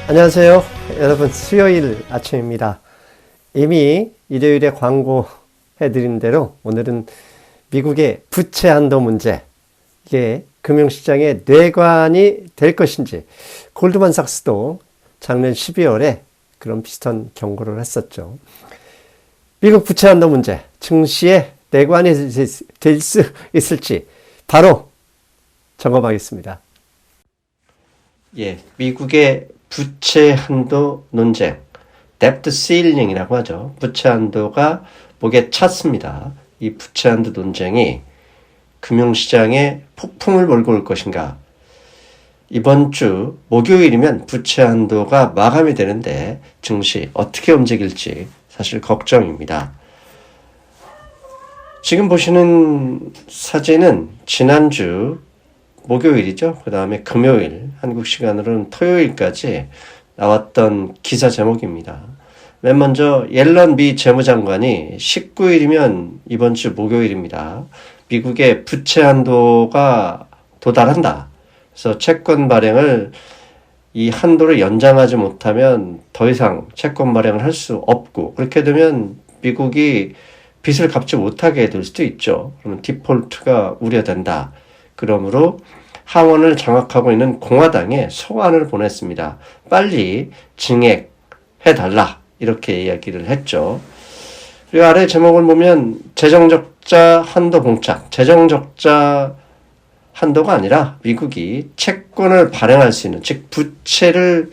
안녕하세요. 여러분, 수요일 아침입니다. 이미 일요일에 광고해드린 대로 오늘은 미국의 부채 한도 문제, 이게 금융시장의 뇌관이 될 것인지, 골드만삭스도 작년 12월에 그런 비슷한 경고를 했었죠. 미국 부채 한도 문제, 증시의 뇌관이 될 수 있을지 바로 점검하겠습니다. 미국의 부채 한도 논쟁, 데프트 시일링이라고 하죠. 부채 한도가 목에 찼습니다. 이 부채 한도 논쟁이 금융시장에 폭풍을 몰고 올 것인가? 이번 주 목요일이면 부채 한도가 마감이 되는데 증시 어떻게 움직일지 사실 걱정입니다. 지금 보시는 사진은 지난주 목요일이죠. 그 다음에 금요일, 한국 시간으로는 토요일까지 나왔던 기사 제목입니다. 맨 먼저 옐런 미 재무장관이 19일이면 이번 주 목요일입니다. 미국의 부채 한도가 도달한다. 그래서 채권 발행을 이 한도를 연장하지 못하면 더 이상 채권 발행을 할 수 없고, 그렇게 되면 미국이 빚을 갚지 못하게 될 수도 있죠. 그러면 디폴트가 우려된다. 그러므로 하원을 장악하고 있는 공화당에 소환을 보냈습니다. 빨리 증액해달라, 이렇게 이야기를 했죠. 그리고 아래 제목을 보면 재정적자 한도 봉착, 재정적자 한도가 아니라 미국이 채권을 발행할 수 있는, 즉 부채를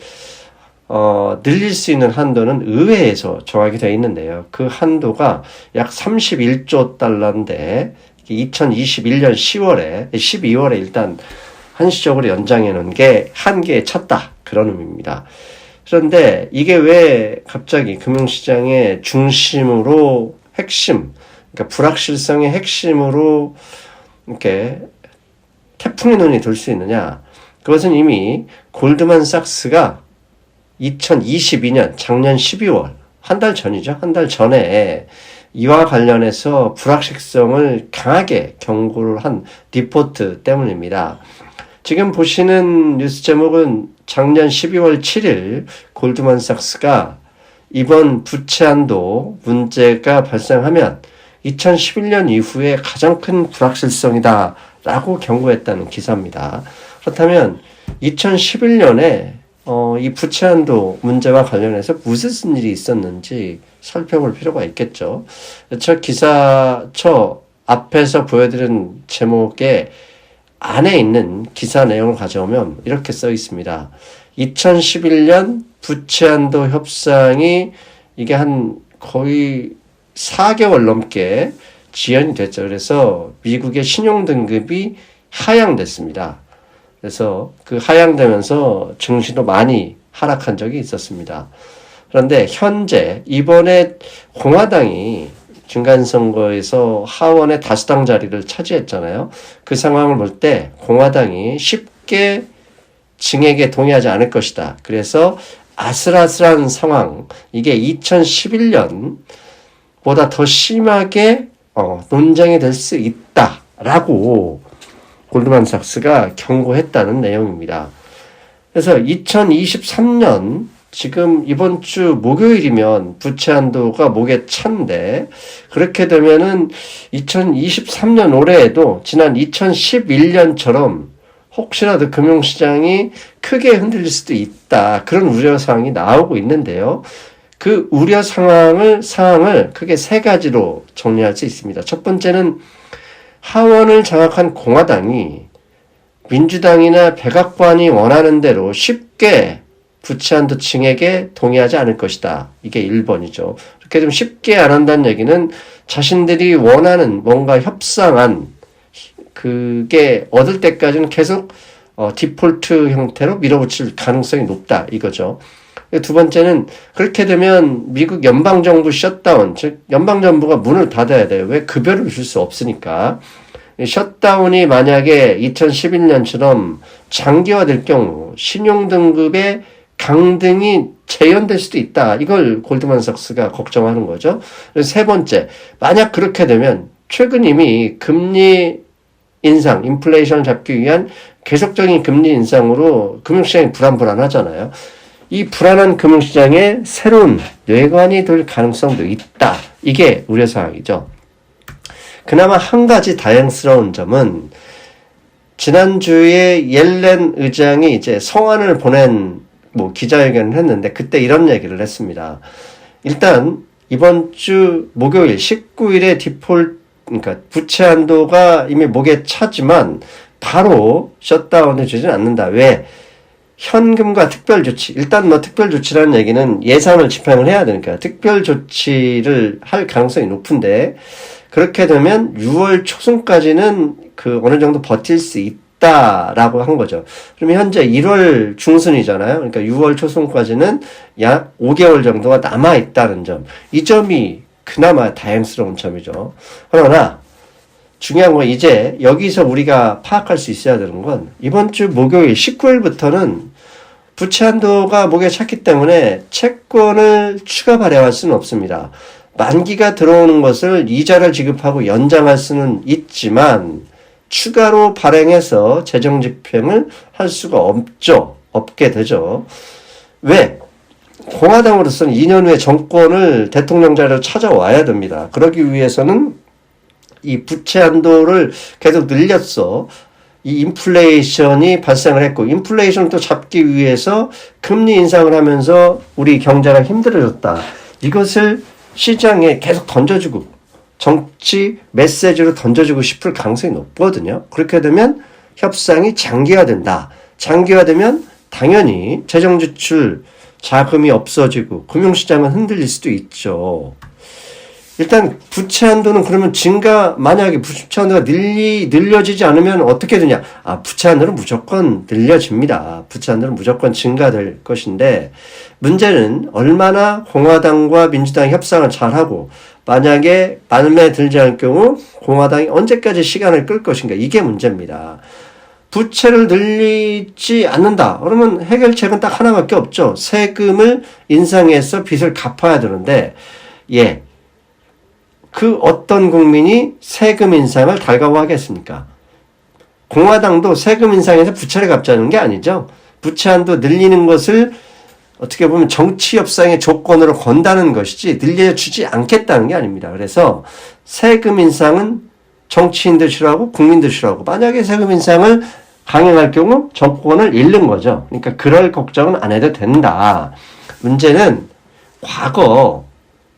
늘릴 수 있는 한도는 의회에서 정하게 되어 있는데요. 그 한도가 약 31조 달러인데 2021년 12월에 일단 한시적으로 연장해 놓은 게 한계에 찼다, 그런 의미입니다. 그런데 이게 왜 갑자기 금융시장의 중심으로 핵심, 그러니까 불확실성의 핵심으로 이렇게 태풍의 눈이 돌 수 있느냐? 그것은 이미 골드만삭스가 2022년 작년 12월, 한 달 전이죠. 한 달 전에 이와 관련해서 불확실성을 강하게 경고를 한 디포트 때문입니다. 지금 보시는 뉴스 제목은 작년 12월 7일 골드만삭스가 이번 부채 한도 문제가 발생하면 2011년 이후에 가장 큰 불확실성이다 라고 경고했다는 기사입니다. 그렇다면 2011년에 이 부채 한도 문제와 관련해서 무슨 일이 있었는지 살펴볼 필요가 있겠죠. 저 앞에서 보여드린 제목의 안에 있는 기사 내용을 가져오면 이렇게 써 있습니다. 2011년 부채 한도 협상이 이게 한 거의 4개월 넘게 지연이 됐죠. 그래서 미국의 신용 등급이 하향됐습니다. 그래서 그 하향되면서 증시도 많이 하락한 적이 있었습니다. 그런데 현재 이번에 공화당이 중간선거에서 하원의 다수당 자리를 차지했잖아요. 그 상황을 볼 때 공화당이 쉽게 증액에 동의하지 않을 것이다. 그래서 아슬아슬한 상황, 이게 2011년보다 더 심하게 논쟁이 될 수 있다라고 골드만삭스가 경고했다는 내용입니다. 그래서 2023년 지금 이번 주 목요일이면 부채 한도가 목에 찬데, 그렇게 되면은 2023년 올해에도 지난 2011년처럼 혹시라도 금융시장이 크게 흔들릴 수도 있다, 그런 우려사항이 나오고 있는데요. 그 우려 사항을 크게 세 가지로 정리할 수 있습니다. 첫 번째는 하원을 장악한 공화당이 민주당이나 백악관이 원하는 대로 쉽게 부채 한도 증액에 동의하지 않을 것이다. 이게 1번이죠. 그렇게 되면 쉽게 안 한다는 얘기는 자신들이 원하는 뭔가 협상안, 그게 얻을 때까지는 계속 디폴트 형태로 밀어붙일 가능성이 높다, 이거죠. 두 번째는 그렇게 되면 미국 연방정부 셧다운, 즉 연방정부가 문을 닫아야 돼요. 왜? 급여를 줄 수 없으니까. 셧다운이 만약에 2011년처럼 장기화될 경우 신용등급의 강등이 재현될 수도 있다. 이걸 골드만삭스가 걱정하는 거죠. 세 번째, 만약 그렇게 되면 최근 이미 금리 인상, 인플레이션을 잡기 위한 계속적인 금리 인상으로 금융시장이 불안불안하잖아요. 이 불안한 금융시장에 새로운 뇌관이 될 가능성도 있다. 이게 우려사항이죠. 그나마 한 가지 다행스러운 점은 지난주에 옐렌 의장이 이제 성안을 보낸 기자회견을 했는데 그때 이런 얘기를 했습니다. 일단 이번 주 목요일 19일에 그러니까 부채 한도가 이미 목에 차지만 바로 셧다운해 주진 않는다. 왜? 현금과 특별조치. 일단 특별조치라는 얘기는 예산을 집행을 해야 되니까 특별조치를 할 가능성이 높은데 그렇게 되면 6월 초순까지는 어느 정도 버틸 수 있다라고 한 거죠. 그러면 현재 1월 중순이잖아요. 그러니까 6월 초순까지는 약 5개월 정도가 남아있다는 점. 이 점이 그나마 다행스러운 점이죠. 그러나 중요한 건 이제 여기서 우리가 파악할 수 있어야 되는 건 이번 주 목요일 19일부터는 부채 한도가 목에 찼기 때문에 채권을 추가 발행할 수는 없습니다. 만기가 들어오는 것을 이자를 지급하고 연장할 수는 있지만 추가로 발행해서 재정 집행을 할 수가 없게 되죠. 왜? 공화당으로서는 2년 후에 정권을 대통령 자리로 찾아와야 됩니다. 그러기 위해서는 이 부채 한도를 계속 늘렸어. 이 인플레이션이 발생을 했고 인플레이션을 또 잡기 위해서 금리 인상을 하면서 우리 경제가 힘들어졌다. 이것을 시장에 계속 던져주고 정치 메시지로 던져주고 싶을 가능성이 높거든요. 그렇게 되면 협상이 장기화된다. 장기화되면 당연히 재정 지출 자금이 없어지고 금융시장은 흔들릴 수도 있죠. 일단 부채 한도는 그러면 만약에 부채 한도가 늘려지지 않으면 어떻게 되냐? 부채 한도는 무조건 늘려집니다. 부채 한도는 무조건 증가될 것인데 문제는 얼마나 공화당과 민주당이 협상을 잘하고 만약에 마음에 들지 않을 경우 공화당이 언제까지 시간을 끌 것인가 이게 문제입니다. 부채를 늘리지 않는다. 그러면 해결책은 딱 하나밖에 없죠. 세금을 인상해서 빚을 갚아야 되는데 어떤 국민이 세금 인상을 달가워하겠습니까? 공화당도 세금 인상해서 부채를 갚자는 게 아니죠. 부채 한도 늘리는 것을 어떻게 보면 정치 협상의 조건으로 건다는 것이지 늘려주지 않겠다는 게 아닙니다. 그래서 세금 인상은 정치인들 싫어하고 국민들 싫어하고 만약에 세금 인상을 강행할 경우 정권을 잃는 거죠. 그러니까 그럴 걱정은 안 해도 된다. 문제는 과거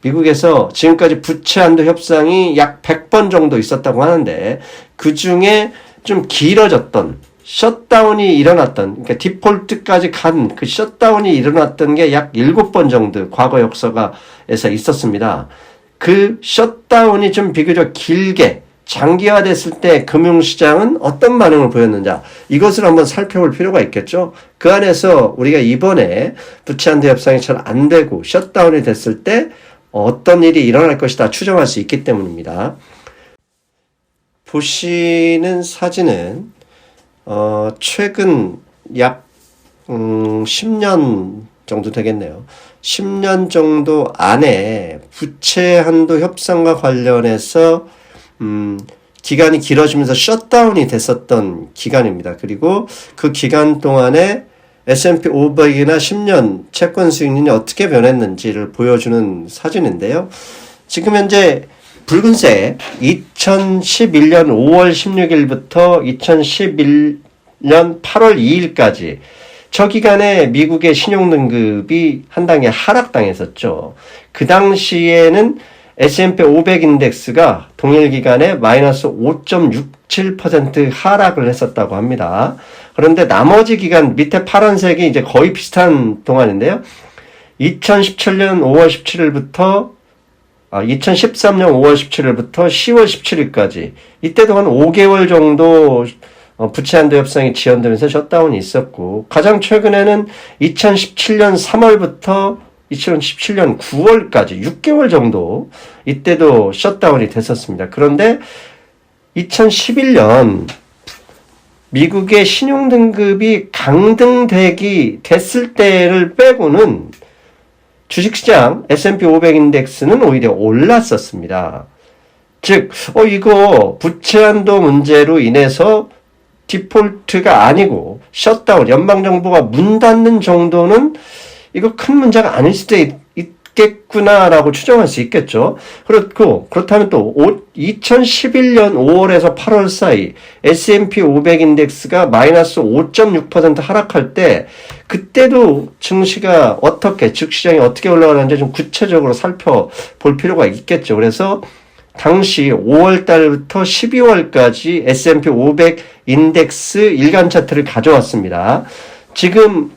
미국에서 지금까지 부채 한도 협상이 약 100번 정도 있었다고 하는데 그 중에 좀 길어졌던 셧다운이 일어났던 그러니까 디폴트까지 간 그 셧다운이 일어났던 게 약 7번 정도 과거 역사에서 있었습니다. 그 셧다운이 좀 비교적 길게 장기화됐을 때 금융시장은 어떤 반응을 보였는지 이것을 한번 살펴볼 필요가 있겠죠. 그 안에서 우리가 이번에 부채 한도 협상이 잘 안 되고 셧다운이 됐을 때 어떤 일이 일어날 것이다 추정할 수 있기 때문입니다. 보시는 사진은 최근 약 10년 정도 되겠네요. 10년 정도 안에 부채 한도 협상과 관련해서 기간이 길어지면서 셧다운이 됐었던 기간입니다. 그리고 그 기간 동안에 S&P 500이나 10년 채권 수익률이 어떻게 변했는지를 보여주는 사진인데요. 지금 현재 붉은색 2011년 5월 16일부터 2011년 8월 2일까지 저 기간에 미국의 신용등급이 한 단계 하락당했었죠. 그 당시에는 S&P 500 인덱스가 동일 기간에 마이너스 5.67% 하락을 했었다고 합니다. 그런데 나머지 기간 밑에 파란색이 이제 거의 비슷한 동안인데요. 2017년 5월 17일부터 2013년 5월 17일부터 10월 17일까지 이때도 한 5개월 정도 부채 한도 협상이 지연되면서 셧다운이 있었고 가장 최근에는 2017년 3월부터 2017년 9월까지 6개월 정도 이때도 셧다운이 됐었습니다. 그런데 2011년 미국의 신용등급이 강등되기 됐을 때를 빼고는 주식시장 S&P 500 인덱스는 오히려 올랐었습니다. 즉, 이거 부채 한도 문제로 인해서 디폴트가 아니고 셧다운, 연방정부가 문 닫는 정도는 이거 큰 문제가 아닐 수도 있겠구나라고 추정할 수 있겠죠. 그렇다면 또 2011년 5월에서 8월 사이 S&P 500 인덱스가 마이너스 5.6% 하락할 때 그때도 증시가 시장이 어떻게 올라가는지 좀 구체적으로 살펴볼 필요가 있겠죠. 그래서 당시 5월 달부터 12월까지 S&P 500 인덱스 일간 차트를 가져왔습니다. 지금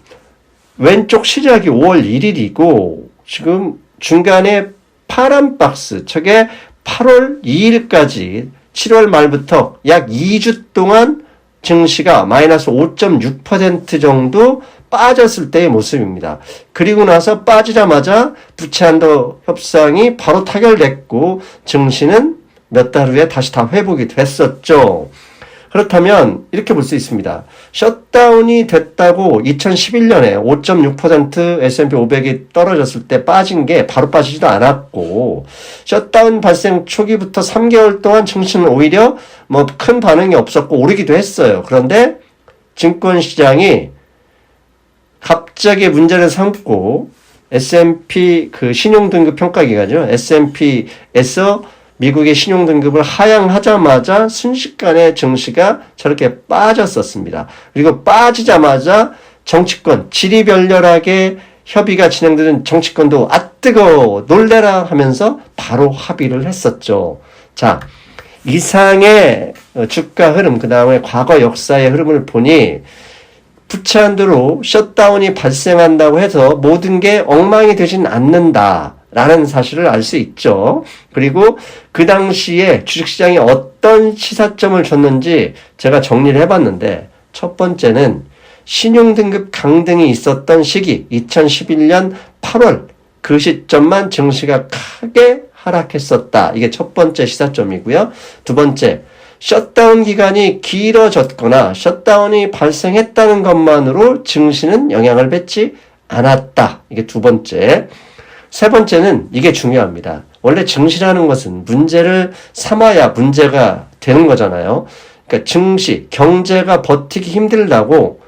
왼쪽 시작이 5월 1일이고 지금 중간에 파란 박스, 저게 8월 2일까지 7월 말부터 약 2주 동안 증시가 마이너스 5.6% 정도 빠졌을 때의 모습입니다. 그리고 나서 빠지자마자 부채 한도 협상이 바로 타결됐고 증시는 몇 달 후에 다시 다 회복이 됐었죠. 그렇다면 이렇게 볼 수 있습니다. 셧다운이 됐다고 2011년에 5.6% S&P 500이 떨어졌을 때 빠진 게 바로 빠지지도 않았고 셧다운 발생 초기부터 3개월 동안 증시는 오히려 뭐 큰 반응이 없었고 오르기도 했어요. 그런데 증권시장이 갑자기 문제를 삼고 S&P 신용등급 평가기관이죠. S&P에서 미국의 신용등급을 하향하자마자 순식간에 증시가 저렇게 빠졌었습니다. 그리고 빠지자마자 정치권, 지리멸렬하게 협의가 진행되는 정치권도 뜨거워 놀래라 하면서 바로 합의를 했었죠. 자, 이상의 주가 흐름, 그 다음에 과거 역사의 흐름을 보니 부채 한도로 셧다운이 발생한다고 해서 모든 게 엉망이 되진 않는다. 라는 사실을 알 수 있죠. 그리고 그 당시에 주식시장이 어떤 시사점을 줬는지 제가 정리를 해봤는데 첫 번째는 신용등급 강등이 있었던 시기 2011년 8월 그 시점만 증시가 크게 하락했었다. 이게 첫 번째 시사점이고요. 두 번째, 셧다운 기간이 길어졌거나 셧다운이 발생했다는 것만으로 증시는 영향을 받지 않았다. 이게 두 번째. 세 번째는 이게 중요합니다. 원래 증시라는 것은 문제를 삼아야 문제가 되는 거잖아요. 그러니까 증시, 경제가 버티기 힘들다고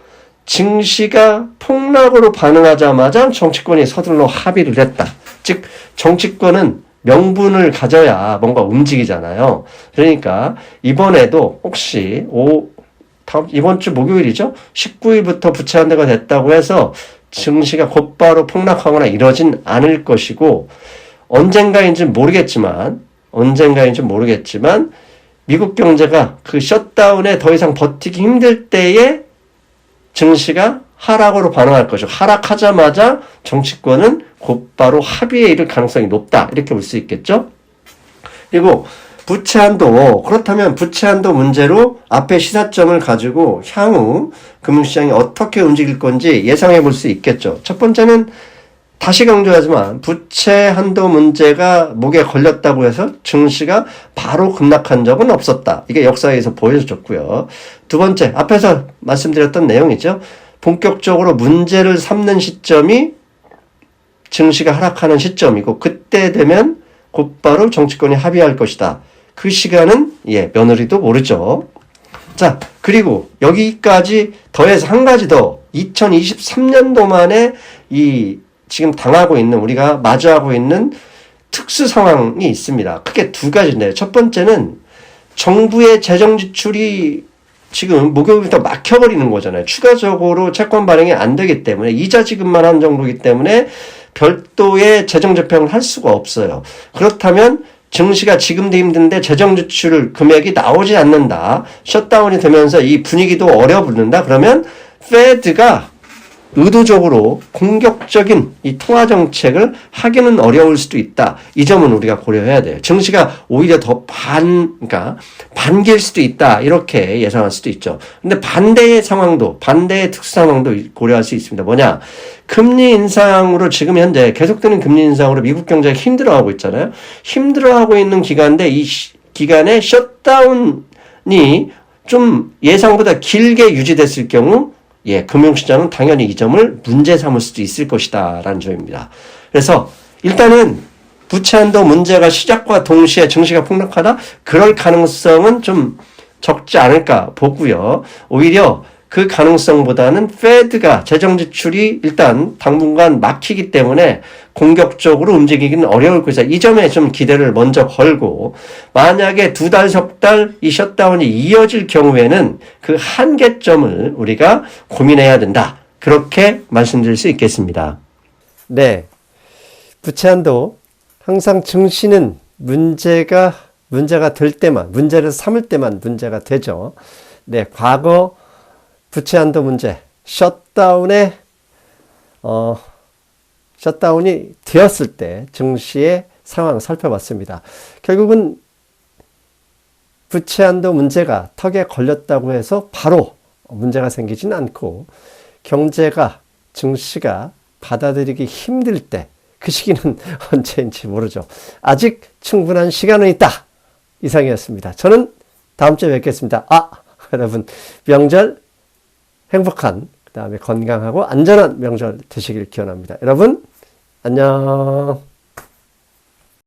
증시가 폭락으로 반응하자마자 정치권이 서둘러 합의를 했다. 즉 정치권은 명분을 가져야 뭔가 움직이잖아요. 그러니까 이번에도 혹시 이번 주 목요일이죠? 19일부터 부채 한도가 됐다고 해서 증시가 곧바로 폭락하거나 이러진 않을 것이고 언젠가인지는 모르겠지만 미국 경제가 그 셧다운에 더 이상 버티기 힘들 때에 증시가 하락으로 반응할 것이고 하락하자마자 정치권은 곧바로 합의에 이를 가능성이 높다. 이렇게 볼 수 있겠죠. 그리고 부채 한도, 그렇다면 부채 한도 문제로 앞에 시사점을 가지고 향후 금융시장이 어떻게 움직일 건지 예상해 볼 수 있겠죠. 첫 번째는 다시 강조하지만 부채 한도 문제가 목에 걸렸다고 해서 증시가 바로 급락한 적은 없었다. 이게 역사에서 보여줬고요. 두 번째, 앞에서 말씀드렸던 내용이죠. 본격적으로 문제를 삼는 시점이 증시가 하락하는 시점이고 그때 되면 곧바로 정치권이 합의할 것이다. 그 시간은 며느리도 모르죠. 자, 그리고 여기까지 더해서 한 가지 더 2023년도만에 지금 우리가 마주하고 있는 특수 상황이 있습니다. 크게 두 가지인데요. 첫 번째는 정부의 재정 지출이 지금 목요일부터 막혀버리는 거잖아요. 추가적으로 채권 발행이 안 되기 때문에 이자 지급만 한 정도이기 때문에 별도의 재정 집행을 할 수가 없어요. 그렇다면 증시가 지금도 힘든데 재정 지출 금액이 나오지 않는다. 셧다운이 되면서 이 분위기도 어려붙는다. 그러면 페드가 의도적으로 공격적인 이 통화 정책을 하기는 어려울 수도 있다. 이 점은 우리가 고려해야 돼요. 증시가 오히려 더 반길 수도 있다. 이렇게 예상할 수도 있죠. 근데 반대의 특수 상황도 고려할 수 있습니다. 뭐냐? 금리 인상으로 지금 현재 계속되는 금리 인상으로 미국 경제가 힘들어하고 있잖아요. 힘들어하고 있는 기간인데 이 기간에 셧다운이 좀 예상보다 길게 유지됐을 경우 금융시장은 당연히 이 점을 문제 삼을 수도 있을 것이다 라는 점입니다. 그래서 일단은 부채 한도 문제가 시작과 동시에 증시가 폭락하다 그럴 가능성은 좀 적지 않을까 보고요. 오히려 그 가능성보다는 페드가 재정 지출이 일단 당분간 막히기 때문에 공격적으로 움직이기는 어려울 것이다. 이 점에 좀 기대를 먼저 걸고, 만약에 2달, 석 달 이 셧다운이 이어질 경우에는 그 한계점을 우리가 고민해야 된다. 그렇게 말씀드릴 수 있겠습니다. 네. 부채 한도 항상 증시는 문제가 될 때만, 문제를 삼을 때만 문제가 되죠. 네, 과거 부채 한도 문제, 셧다운이 되었을 때 증시의 상황 살펴봤습니다. 결국은 부채 한도 문제가 턱에 걸렸다고 해서 바로 문제가 생기진 않고, 경제가, 증시가 받아들이기 힘들 때, 그 시기는 언제인지 모르죠. 아직 충분한 시간은 있다. 이상이었습니다. 저는 다음 주에 뵙겠습니다. 여러분 명절 행복한, 그 다음에 건강하고 안전한 명절 되시길 기원합니다. 여러분 안녕.